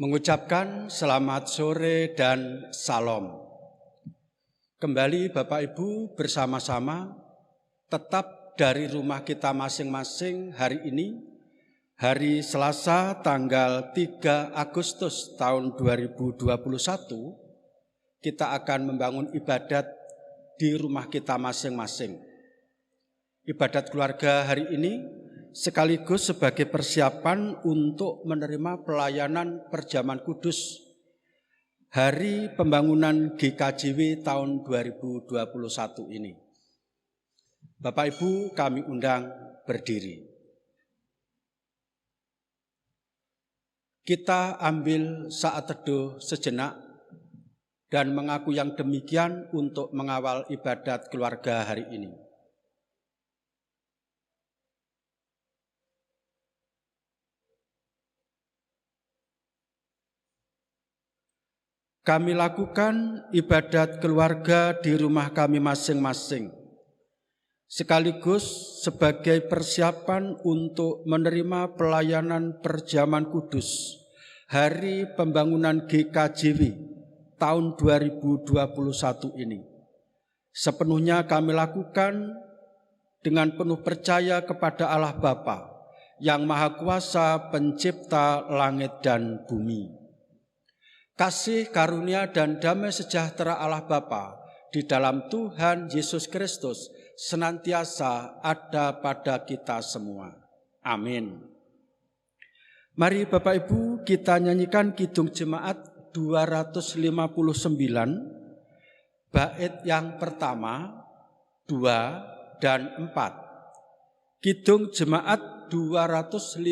mengucapkan selamat sore dan salam. Kembali Bapak Ibu bersama-sama tetap dari rumah kita masing-masing hari ini, hari Selasa tanggal 3 Agustus tahun 2021, kita akan membangun ibadat di rumah kita masing-masing. Ibadat keluarga hari ini sekaligus sebagai persiapan untuk menerima pelayanan Perjamuan Kudus Hari Pembangunan GKJW tahun 2021 ini. Bapak Ibu kami undang berdiri. Kita ambil saat teduh sejenak dan mengaku yang demikian untuk mengawal ibadat keluarga hari ini. Kami lakukan ibadat keluarga di rumah kami masing-masing, sekaligus sebagai persiapan untuk menerima pelayanan Perjamuan Kudus Hari Pembangunan GKJW tahun 2021 ini. Sepenuhnya kami lakukan dengan penuh percaya kepada Allah Bapa yang Maha Kuasa, Pencipta langit dan bumi. Kasih karunia dan damai sejahtera Allah Bapa di dalam Tuhan Yesus Kristus senantiasa ada pada kita semua. Amin. Mari Bapak Ibu kita nyanyikan Kidung Jemaat 259, bait yang pertama, 2 dan 4. Kidung Jemaat 259,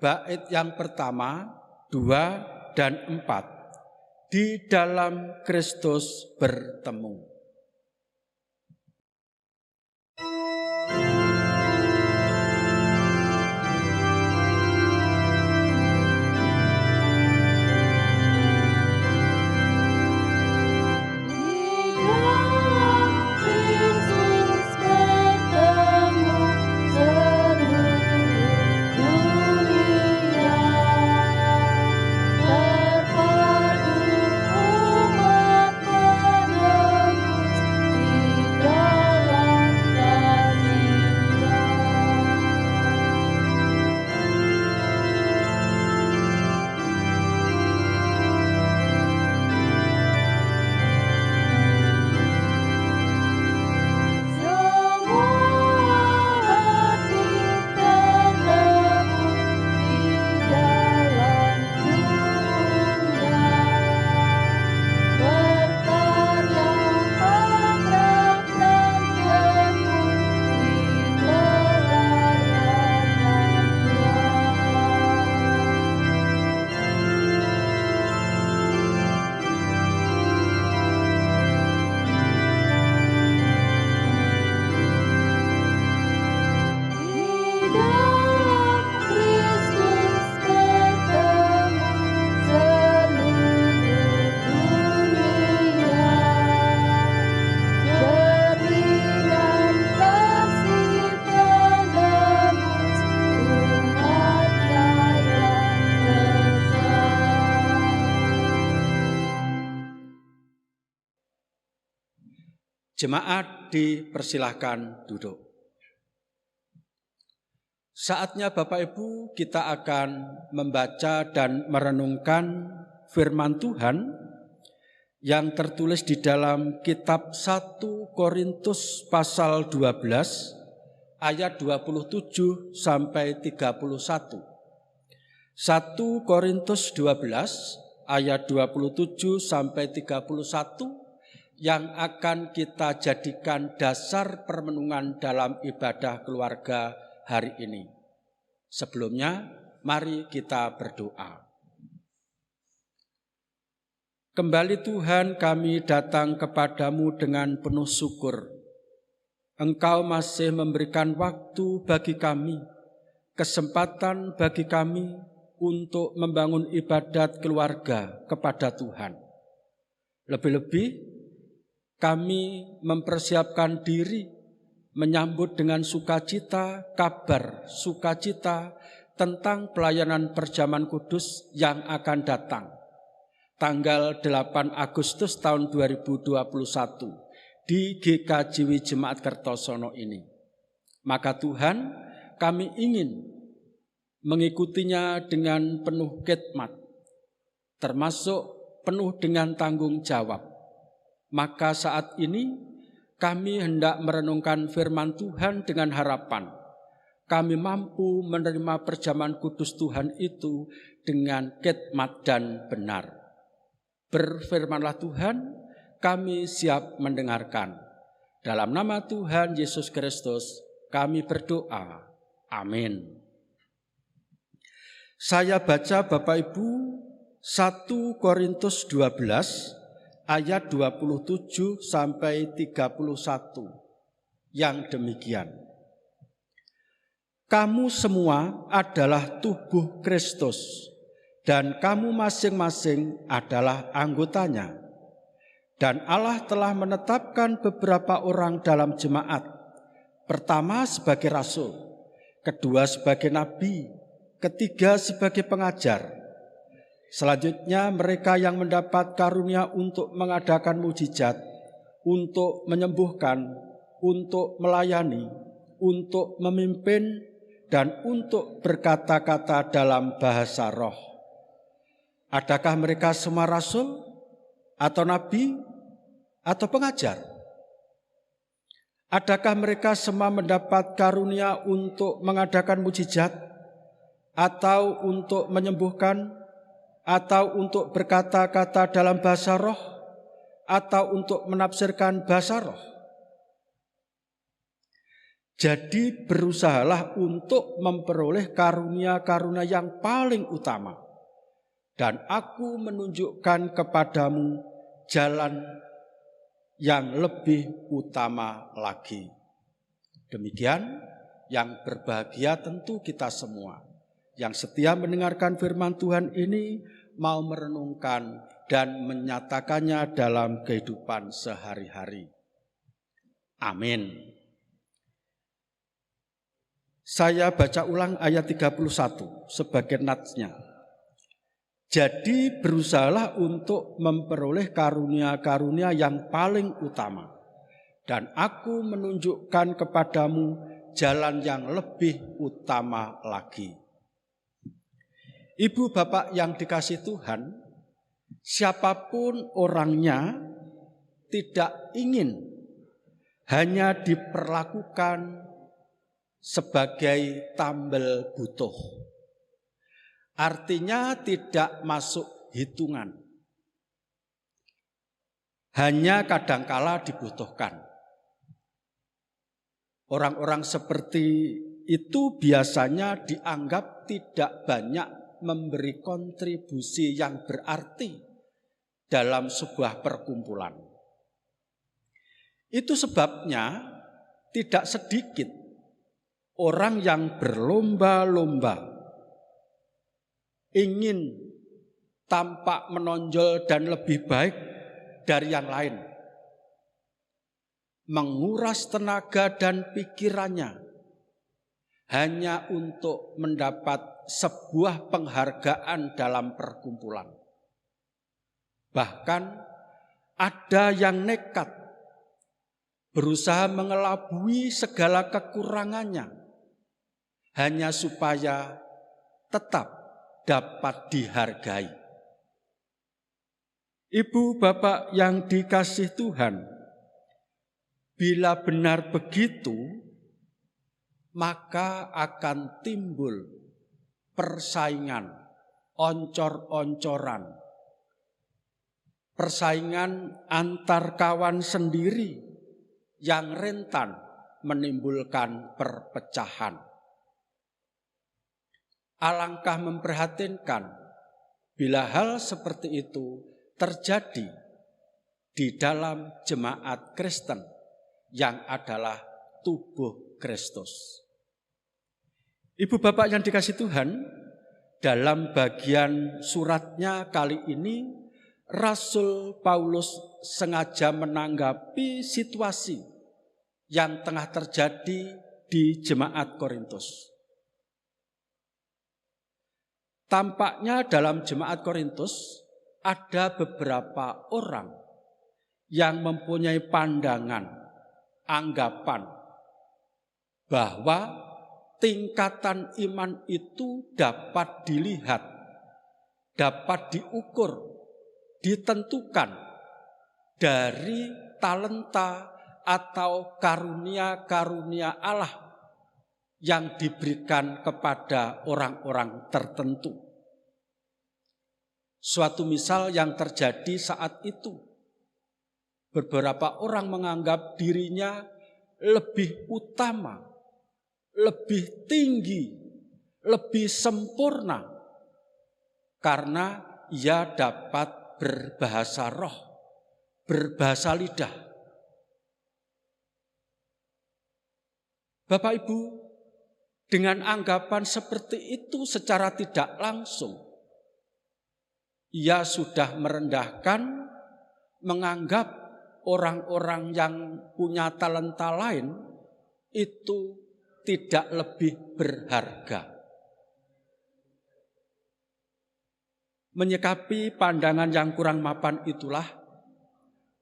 bait yang pertama, 2 dan 4, di dalam Kristus bertemu. Jemaat dipersilahkan duduk. Saatnya Bapak Ibu kita akan membaca dan merenungkan firman Tuhan yang tertulis di dalam kitab 1 Korintus pasal 12 ayat 27 sampai 31. 1 Korintus 12 ayat 27 sampai 31 yang akan kita jadikan dasar permenungan dalam ibadah keluarga hari ini. Sebelumnya, mari kita berdoa. Kembali Tuhan, kami datang kepadamu dengan penuh syukur. Engkau masih memberikan waktu bagi kami, kesempatan bagi kami untuk membangun ibadat keluarga kepada Tuhan. Lebih-lebih, kami mempersiapkan diri menyambut dengan sukacita kabar sukacita tentang pelayanan perjamuan kudus yang akan datang tanggal 8 Agustus tahun 2021 di GKJW Jemaat Kertosono ini. Maka Tuhan, kami ingin mengikutinya dengan penuh khidmat, termasuk penuh dengan tanggung jawab. Maka saat ini kami hendak merenungkan firman Tuhan dengan harapan kami mampu menerima perjamuan kudus Tuhan itu dengan khidmat dan benar. Berfirmanlah Tuhan, kami siap mendengarkan. Dalam nama Tuhan Yesus Kristus kami berdoa. Amin. Saya baca Bapak Ibu 1 Korintus 12 ayat 27 sampai 31 yang demikian. Kamu semua adalah tubuh Kristus dan kamu masing-masing adalah anggotanya. Dan Allah telah menetapkan beberapa orang dalam jemaat. Pertama sebagai rasul, kedua sebagai nabi, ketiga sebagai pengajar. Selanjutnya mereka yang mendapat karunia untuk mengadakan mujizat, untuk menyembuhkan, untuk melayani, untuk memimpin, dan untuk berkata-kata dalam bahasa roh. Adakah mereka semua rasul, atau nabi, atau pengajar? Adakah mereka semua mendapat karunia untuk mengadakan mujizat, atau untuk menyembuhkan, atau untuk berkata-kata dalam bahasa roh, atau untuk menafsirkan bahasa roh? Jadi berusahalah untuk memperoleh karunia-karunia yang paling utama. Dan aku menunjukkan kepadamu jalan yang lebih utama lagi. Demikian yang berbahagia tentu kita semua yang setia mendengarkan firman Tuhan ini, mau merenungkan dan menyatakannya dalam kehidupan sehari-hari. Amin. Saya baca ulang ayat 31 sebagai natsnya. Jadi berusahalah untuk memperoleh karunia-karunia yang paling utama. Dan aku menunjukkan kepadamu jalan yang lebih utama lagi. Ibu bapak yang dikasihi Tuhan, siapapun orangnya tidak ingin hanya diperlakukan sebagai tambel butuh. Artinya tidak masuk hitungan. Hanya kadangkala dibutuhkan. Orang-orang seperti itu biasanya dianggap tidak banyak memberi kontribusi yang berarti dalam sebuah perkumpulan. Itu sebabnya tidak sedikit orang yang berlomba-lomba ingin tampak menonjol dan lebih baik dari yang lain, menguras tenaga dan pikirannya hanya untuk mendapat sebuah penghargaan dalam perkumpulan. Bahkan ada yang nekat berusaha mengelabui segala kekurangannya hanya supaya tetap dapat dihargai. Ibu bapak yang dikasihi Tuhan, bila benar begitu, maka akan timbul persaingan, oncor-oncoran, persaingan antar kawan sendiri yang rentan menimbulkan perpecahan. Alangkah memprihatinkan bila hal seperti itu terjadi di dalam jemaat Kristen yang adalah tubuh Kristus. Ibu bapak yang dikasihi Tuhan, dalam bagian suratnya kali ini Rasul Paulus sengaja menanggapi situasi yang tengah terjadi di jemaat Korintus. Tampaknya dalam jemaat Korintus ada beberapa orang yang mempunyai pandangan, anggapan bahwa tingkatan iman itu dapat dilihat, dapat diukur, ditentukan dari talenta atau karunia-karunia Allah yang diberikan kepada orang-orang tertentu. Suatu misal yang terjadi saat itu, beberapa orang menganggap dirinya lebih utama, lebih tinggi, lebih sempurna karena ia dapat berbahasa roh, berbahasa lidah. Bapak Ibu, dengan anggapan seperti itu secara tidak langsung, ia sudah merendahkan, menganggap orang-orang yang punya talenta lain itu tidak lebih berharga. Menyikapi pandangan yang kurang mapan itulah,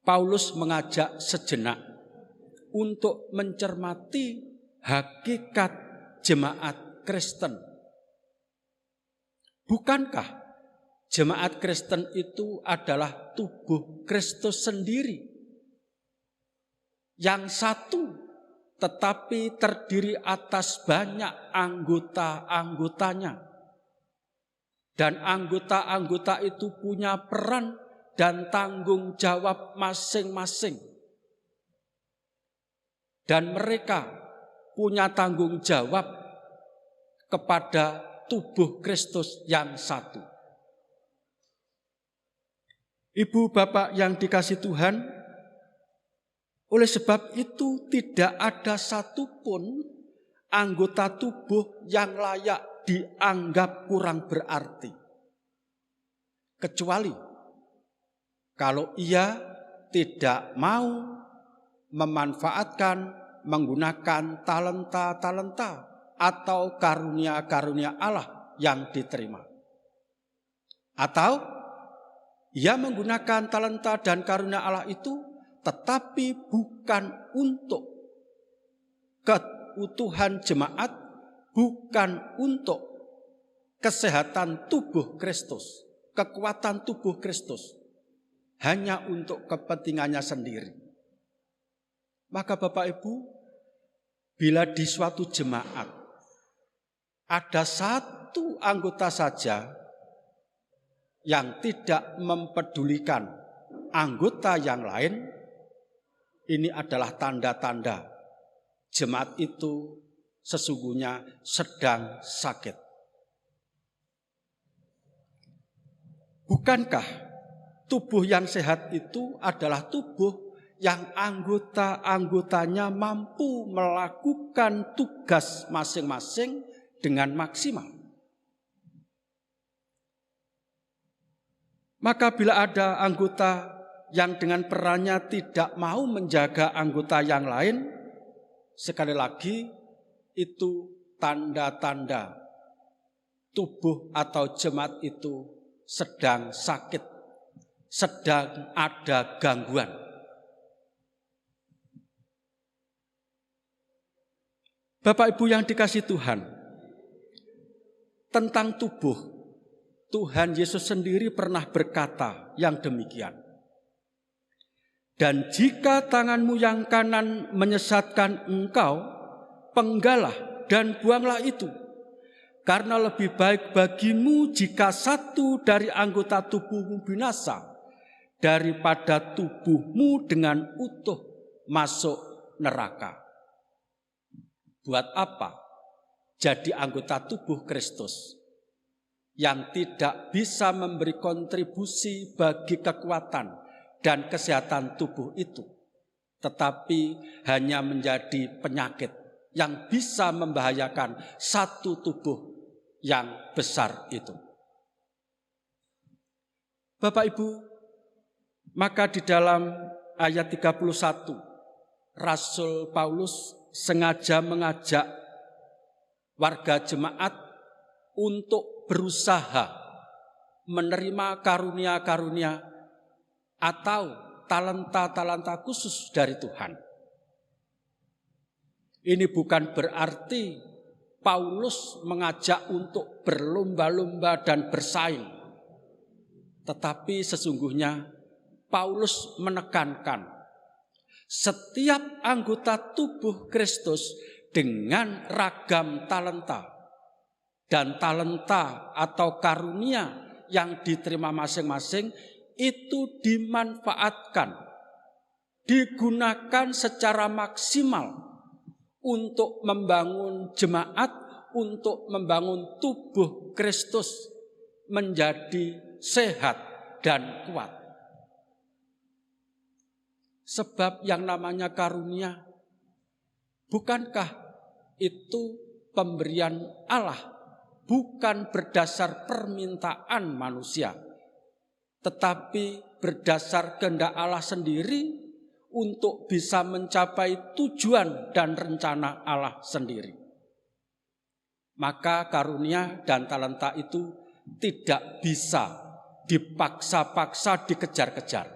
Paulus mengajak sejenak untuk mencermati hakikat jemaat Kristen. Bukankah jemaat Kristen itu adalah tubuh Kristus sendiri yang satu tetapi terdiri atas banyak anggota-anggotanya, dan anggota-anggota itu punya peran dan tanggung jawab masing-masing, dan mereka punya tanggung jawab kepada tubuh Kristus yang satu. Ibu bapak yang dikasihi Tuhan, oleh sebab itu tidak ada satupun anggota tubuh yang layak dianggap kurang berarti, kecuali kalau ia tidak mau memanfaatkan, menggunakan talenta-talenta atau karunia-karunia Allah yang diterima. Atau ia menggunakan talenta dan karunia Allah itu tetapi bukan untuk keutuhan jemaat, bukan untuk kesehatan tubuh Kristus, kekuatan tubuh Kristus, hanya untuk kepentingannya sendiri. Maka Bapak Ibu, bila di suatu jemaat ada satu anggota saja yang tidak mempedulikan anggota yang lain, ini adalah tanda-tanda jemaat itu sesungguhnya sedang sakit. Bukankah tubuh yang sehat itu adalah tubuh yang anggota-anggotanya mampu melakukan tugas masing-masing dengan maksimal? Maka bila ada anggota yang dengan perannya tidak mau menjaga anggota yang lain, sekali lagi itu tanda-tanda tubuh atau jemaat itu sedang sakit, sedang ada gangguan. Bapak Ibu yang dikasihi Tuhan, tentang tubuh, Tuhan Yesus sendiri pernah berkata yang demikian. Dan jika tanganmu yang kanan menyesatkan engkau, penggalah dan buanglah itu. Karena lebih baik bagimu jika satu dari anggota tubuhmu binasa, daripada tubuhmu dengan utuh masuk neraka. Buat apa jadi anggota tubuh Kristus yang tidak bisa memberi kontribusi bagi kekuatan dan kesehatan tubuh itu, tetapi hanya menjadi penyakit yang bisa membahayakan satu tubuh yang besar itu? Bapak Ibu, maka di dalam ayat 31, Rasul Paulus sengaja mengajak warga jemaat untuk berusaha menerima karunia-karunia atau talenta-talenta khusus dari Tuhan. Ini bukan berarti Paulus mengajak untuk berlomba-lomba dan bersaing. Tetapi sesungguhnya Paulus menekankan setiap anggota tubuh Kristus dengan ragam talenta. Dan talenta atau karunia yang diterima masing-masing itu dimanfaatkan, digunakan secara maksimal untuk membangun jemaat, untuk membangun tubuh Kristus menjadi sehat dan kuat. Sebab yang namanya karunia, bukankah itu pemberian Allah? Bukan berdasar permintaan manusia, tetapi berdasar kehendak Allah sendiri untuk bisa mencapai tujuan dan rencana Allah sendiri. Maka karunia dan talenta itu tidak bisa dipaksa-paksa, dikejar-kejar.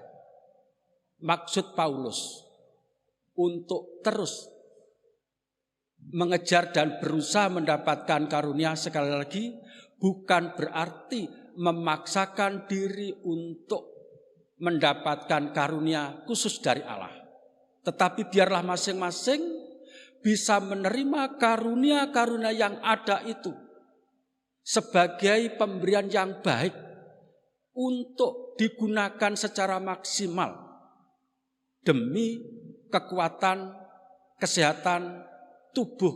Maksud Paulus untuk terus mengejar dan berusaha mendapatkan karunia, sekali lagi, bukan berarti memaksakan diri untuk mendapatkan karunia khusus dari Allah. Tetapi biarlah masing-masing bisa menerima karunia-karunia yang ada itu sebagai pemberian yang baik untuk digunakan secara maksimal demi kekuatan, kesehatan tubuh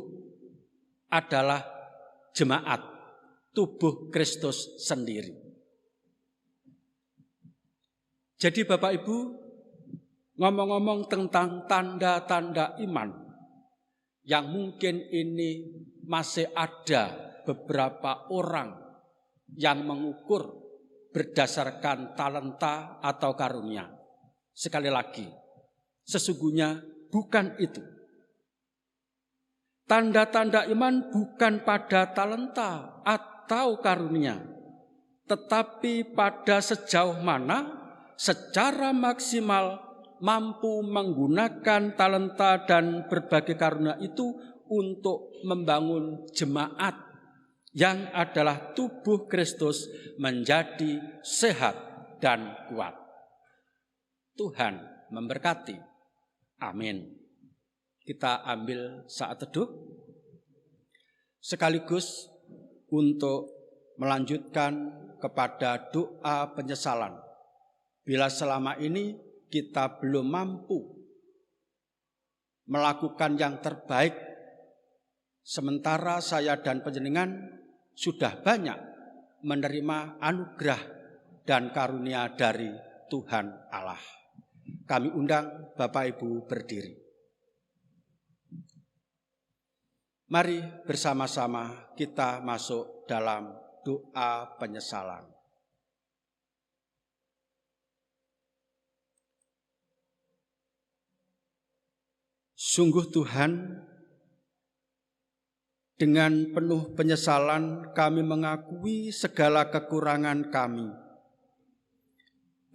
adalah jemaat, tubuh Kristus sendiri. Jadi Bapak Ibu, ngomong-ngomong tentang tanda-tanda iman, yang mungkin ini masih ada beberapa orang yang mengukur berdasarkan talenta atau karunia. Sekali lagi, sesungguhnya bukan itu. Tanda-tanda iman bukan pada talenta atau karunia, tetapi pada sejauh mana secara maksimal mampu menggunakan talenta dan berbagai karunia itu untuk membangun jemaat yang adalah tubuh Kristus menjadi sehat dan kuat. Tuhan memberkati. Amin. Kita ambil saat teduh sekaligus untuk melanjutkan kepada doa penyesalan. Bila selama ini kita belum mampu melakukan yang terbaik, sementara saya dan panjenengan sudah banyak menerima anugerah dan karunia dari Tuhan Allah. Kami undang Bapak Ibu berdiri. Mari bersama-sama kita masuk dalam doa penyesalan. Sungguh Tuhan, dengan penuh penyesalan kami mengakui segala kekurangan kami.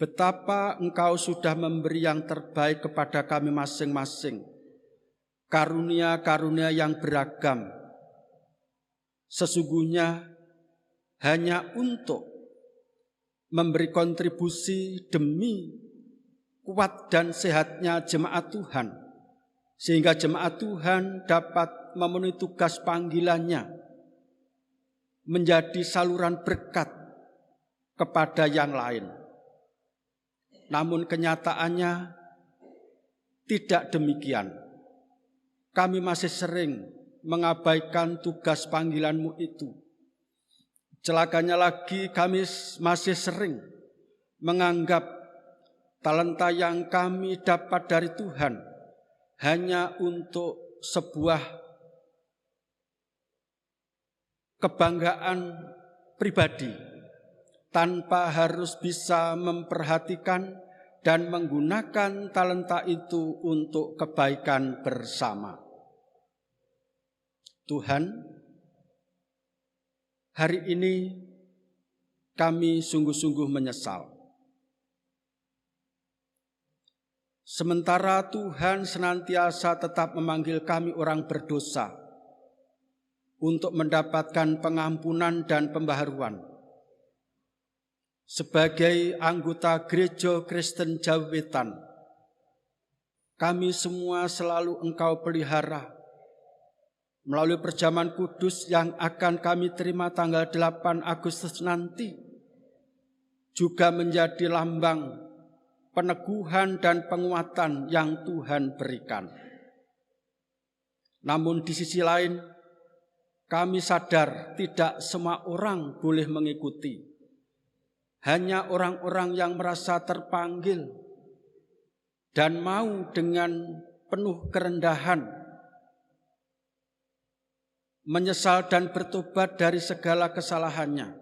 Betapa Engkau sudah memberi yang terbaik kepada kami masing-masing. Karunia-karunia yang beragam, sesungguhnya hanya untuk memberi kontribusi demi kuat dan sehatnya jemaat Tuhan, sehingga jemaat Tuhan dapat memenuhi tugas panggilannya, menjadi saluran berkat kepada yang lain. Namun kenyataannya tidak demikian. Kami masih sering mengabaikan tugas panggilan-Mu itu. Celakanya lagi, kami masih sering menganggap talenta yang kami dapat dari Tuhan hanya untuk sebuah kebanggaan pribadi, tanpa harus bisa memperhatikan dan menggunakan talenta itu untuk kebaikan bersama. Tuhan, hari ini kami sungguh-sungguh menyesal. Sementara Tuhan senantiasa tetap memanggil kami orang berdosa untuk mendapatkan pengampunan dan pembaharuan. Sebagai anggota Gereja Kristen Jawi Wetan, kami semua selalu Engkau pelihara melalui perjamuan kudus yang akan kami terima tanggal 8 Agustus nanti, juga menjadi lambang peneguhan dan penguatan yang Tuhan berikan. Namun di sisi lain, kami sadar tidak semua orang boleh mengikuti. Hanya orang-orang yang merasa terpanggil dan mau dengan penuh kerendahan menyesal dan bertobat dari segala kesalahannya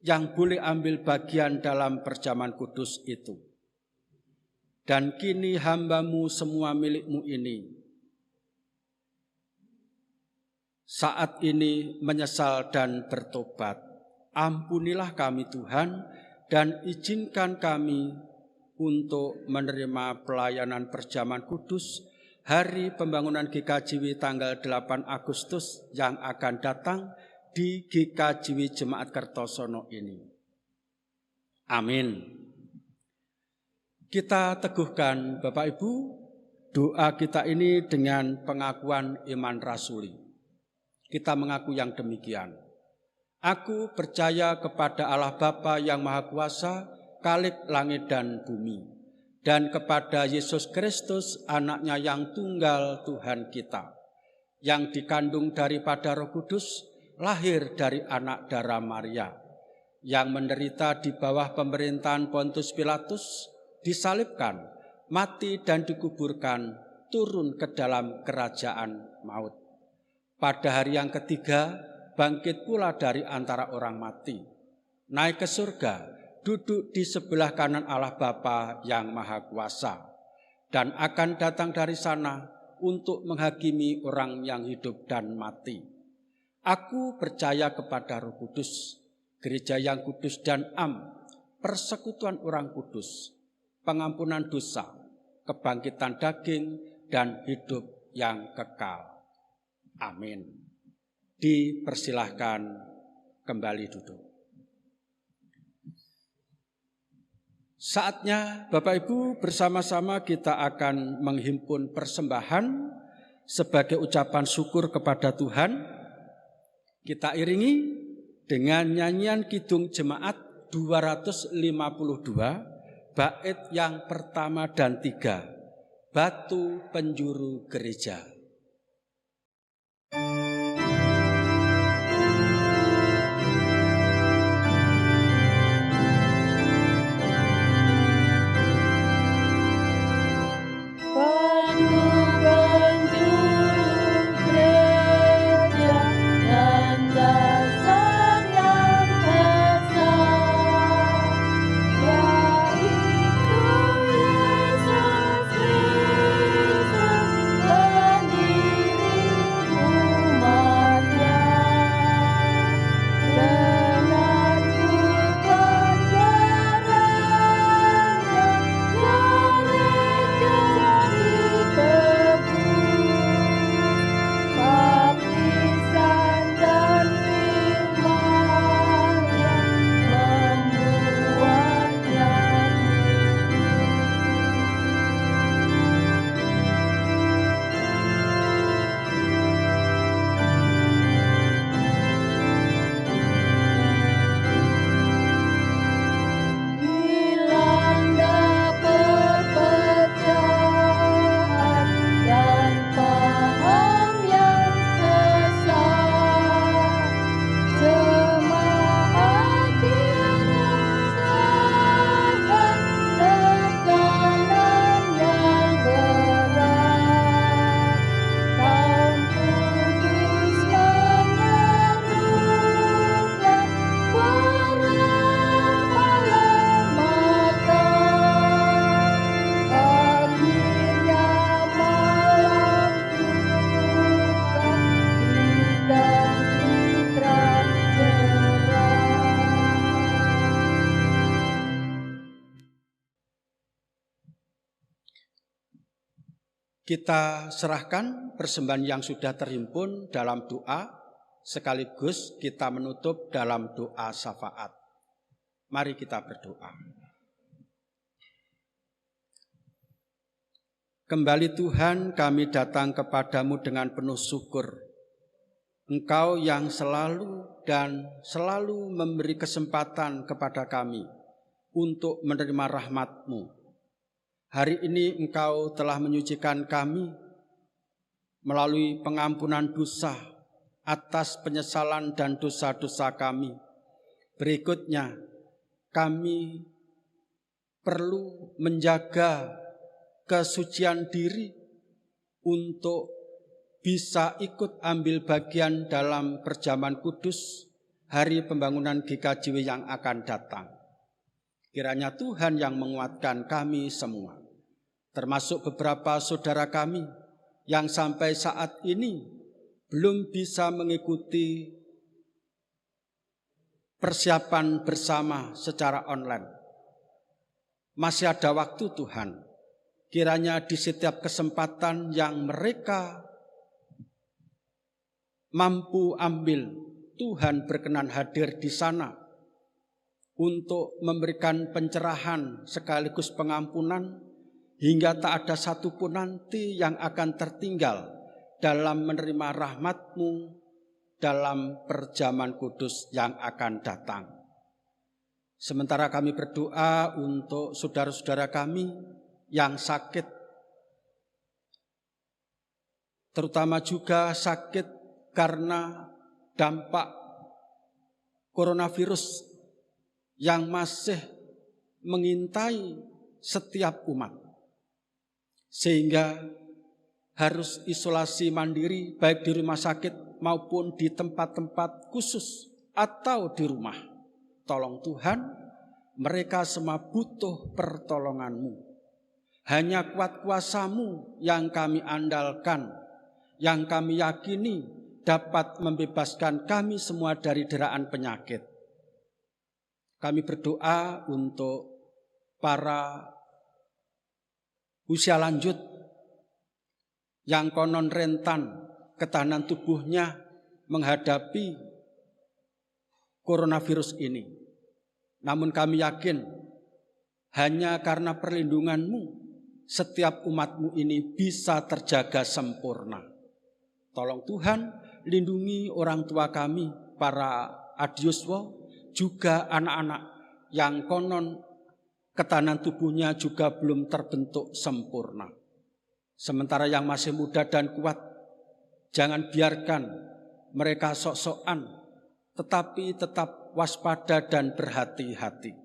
yang boleh ambil bagian dalam perjamuan kudus itu. Dan kini hamba-Mu semua milik-Mu ini saat ini menyesal dan bertobat. Ampunilah kami Tuhan, dan izinkan kami untuk menerima pelayanan perjamuan kudus hari pembangunan GKJW tanggal 8 Agustus yang akan datang di GKJW Jemaat Kertosono ini. Amin. Kita teguhkan Bapak Ibu doa kita ini dengan pengakuan iman rasuli. Kita mengaku yang demikian. Aku percaya kepada Allah Bapa yang Maha Kuasa, Khalik langit dan bumi, dan kepada Yesus Kristus, Anaknya yang tunggal Tuhan kita, yang dikandung daripada Roh Kudus, lahir dari anak darah Maria, yang menderita di bawah pemerintahan Pontius Pilatus, disalibkan, mati dan dikuburkan, turun ke dalam kerajaan maut. Pada hari yang ketiga, bangkit pula dari antara orang mati, naik ke surga, duduk di sebelah kanan Allah Bapa yang Maha Kuasa, dan akan datang dari sana untuk menghakimi orang yang hidup dan mati. Aku percaya kepada Roh Kudus, gereja yang kudus dan persekutuan orang kudus, pengampunan dosa, kebangkitan daging, dan hidup yang kekal. Amin. Dipersilahkan kembali duduk. Saatnya Bapak Ibu bersama-sama kita akan menghimpun persembahan sebagai ucapan syukur kepada Tuhan. Kita iringi dengan nyanyian Kidung Jemaat 252, bait yang pertama dan 3, Batu Penjuru Gereja. Yesus Kristus Kita serahkan persembahan yang sudah terhimpun dalam doa, sekaligus kita menutup dalam doa syafaat. Mari kita berdoa. Kembali Tuhan, kami datang kepadamu dengan penuh syukur. Engkau yang selalu memberi kesempatan kepada kami untuk menerima rahmat-Mu. Hari ini Engkau telah menyucikan kami melalui pengampunan dosa atas penyesalan dan dosa-dosa kami. Berikutnya, kami perlu menjaga kesucian diri untuk bisa ikut ambil bagian dalam perjamuan kudus hari pembangunan GKJW yang akan datang. Kiranya Tuhan yang menguatkan kami semua, termasuk beberapa saudara kami yang sampai saat ini belum bisa mengikuti persiapan bersama secara online. Masih ada waktu Tuhan, kiranya di setiap kesempatan yang mereka mampu ambil, Tuhan berkenan hadir di sana untuk memberikan pencerahan sekaligus pengampunan, hingga tak ada satupun nanti yang akan tertinggal dalam menerima rahmat-Mu dalam perjamuan kudus yang akan datang. Sementara kami berdoa untuk saudara-saudara kami yang sakit, terutama juga sakit karena dampak coronavirus yang masih mengintai setiap umat, sehingga harus isolasi mandiri baik di rumah sakit maupun di tempat-tempat khusus atau di rumah. Tolong Tuhan, mereka semua butuh pertolongan-Mu. Hanya kuat kuasa-Mu yang kami andalkan, yang kami yakini dapat membebaskan kami semua dari deraan penyakit. Kami berdoa untuk para usia lanjut yang konon rentan ketahanan tubuhnya menghadapi coronavirus ini. Namun kami yakin hanya karena perlindungan-Mu setiap umat-Mu ini bisa terjaga sempurna. Tolong Tuhan, lindungi orang tua kami, para adiuswa, juga anak-anak yang konon ketahanan tubuhnya juga belum terbentuk sempurna. Sementara yang masih muda dan kuat, jangan biarkan mereka sok-sokan, tetapi tetap waspada dan berhati-hati.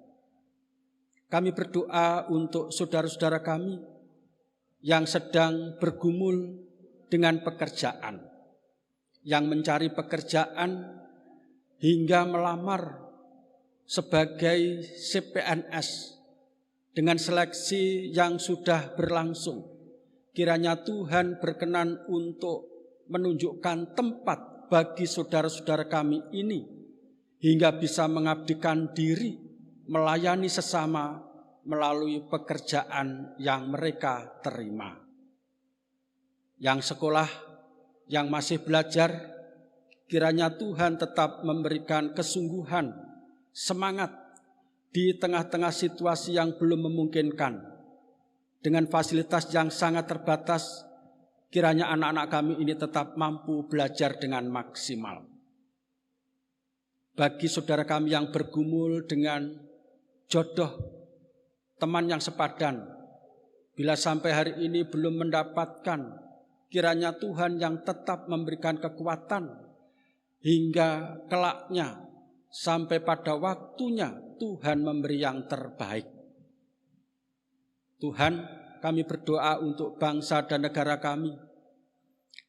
Kami berdoa untuk saudara-saudara kami yang sedang bergumul dengan pekerjaan, yang mencari pekerjaan hingga melamar sebagai CPNS dengan seleksi yang sudah berlangsung. Kiranya Tuhan berkenan untuk menunjukkan tempat bagi saudara-saudara kami ini hingga bisa mengabdikan diri, melayani sesama melalui pekerjaan yang mereka terima. Yang sekolah, yang masih belajar, kiranya Tuhan tetap memberikan kesungguhan, semangat di tengah-tengah situasi yang belum memungkinkan. Dengan fasilitas yang sangat terbatas, kiranya anak-anak kami ini tetap mampu belajar dengan maksimal. Bagi saudara kami yang bergumul dengan jodoh, teman yang sepadan, bila sampai hari ini belum mendapatkan, kiranya Tuhan yang tetap memberikan kekuatan hingga kelaknya sampai pada waktunya Tuhan memberi yang terbaik. Tuhan, kami berdoa untuk bangsa dan negara kami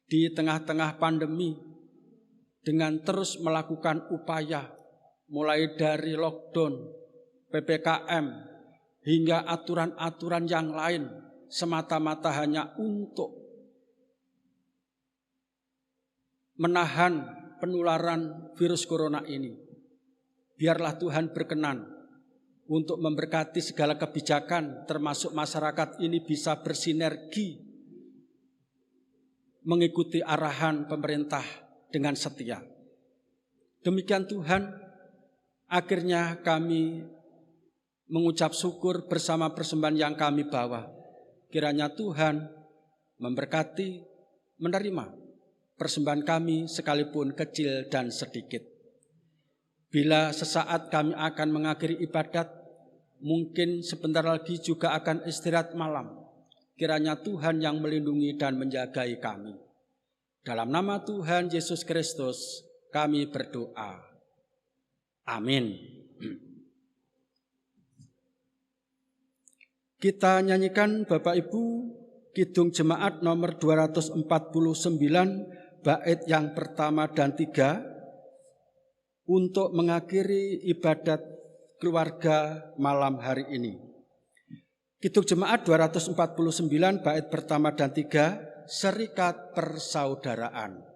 di tengah-tengah pandemi dengan terus melakukan upaya mulai dari lockdown, PPKM hingga aturan-aturan yang lain semata-mata hanya untuk menahan penularan virus corona ini. Biarlah Tuhan berkenan untuk memberkati segala kebijakan, termasuk masyarakat ini bisa bersinergi mengikuti arahan pemerintah dengan setia. Demikian Tuhan, akhirnya kami mengucap syukur bersama persembahan yang kami bawa. Kiranya Tuhan memberkati, menerima persembahan kami sekalipun kecil dan sedikit. Bila sesaat kami akan mengakhiri ibadat, mungkin sebentar lagi juga akan istirahat malam. Kiranya Tuhan yang melindungi dan menjagai kami. Dalam nama Tuhan Yesus Kristus kami berdoa. Amin. Kita nyanyikan Bapak Ibu Kidung Jemaat nomor 249 bait yang pertama dan 3 untuk mengakhiri ibadat keluarga malam hari ini. Kidung Jemaat 249 bait pertama dan 3, Serikat Persaudaraan.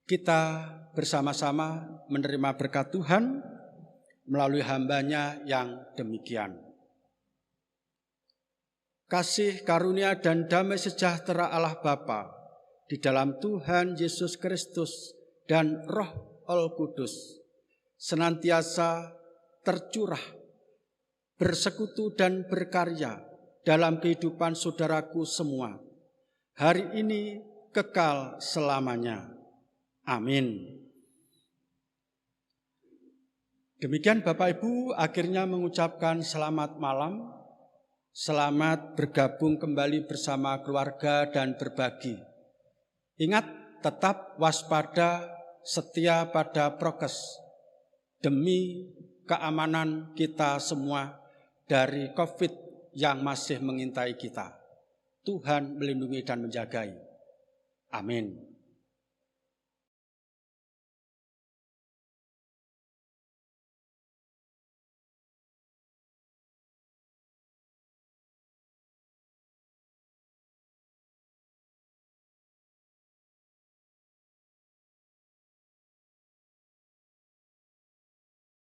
Kita bersama-sama menerima berkat Tuhan melalui hamba-Nya yang demikian. Kasih karunia dan damai sejahtera Allah Bapa di dalam Tuhan Yesus Kristus dan Roh Al-Kudus senantiasa tercurah, bersekutu dan berkarya dalam kehidupan saudaraku semua, hari ini kekal selamanya. Amin. Demikian Bapak Ibu akhirnya mengucapkan selamat malam, selamat bergabung kembali bersama keluarga dan berbagi. Ingat, tetap waspada, setia pada prokes demi keamanan kita semua dari COVID yang masih mengintai kita. Tuhan melindungi dan menjagai. Amin.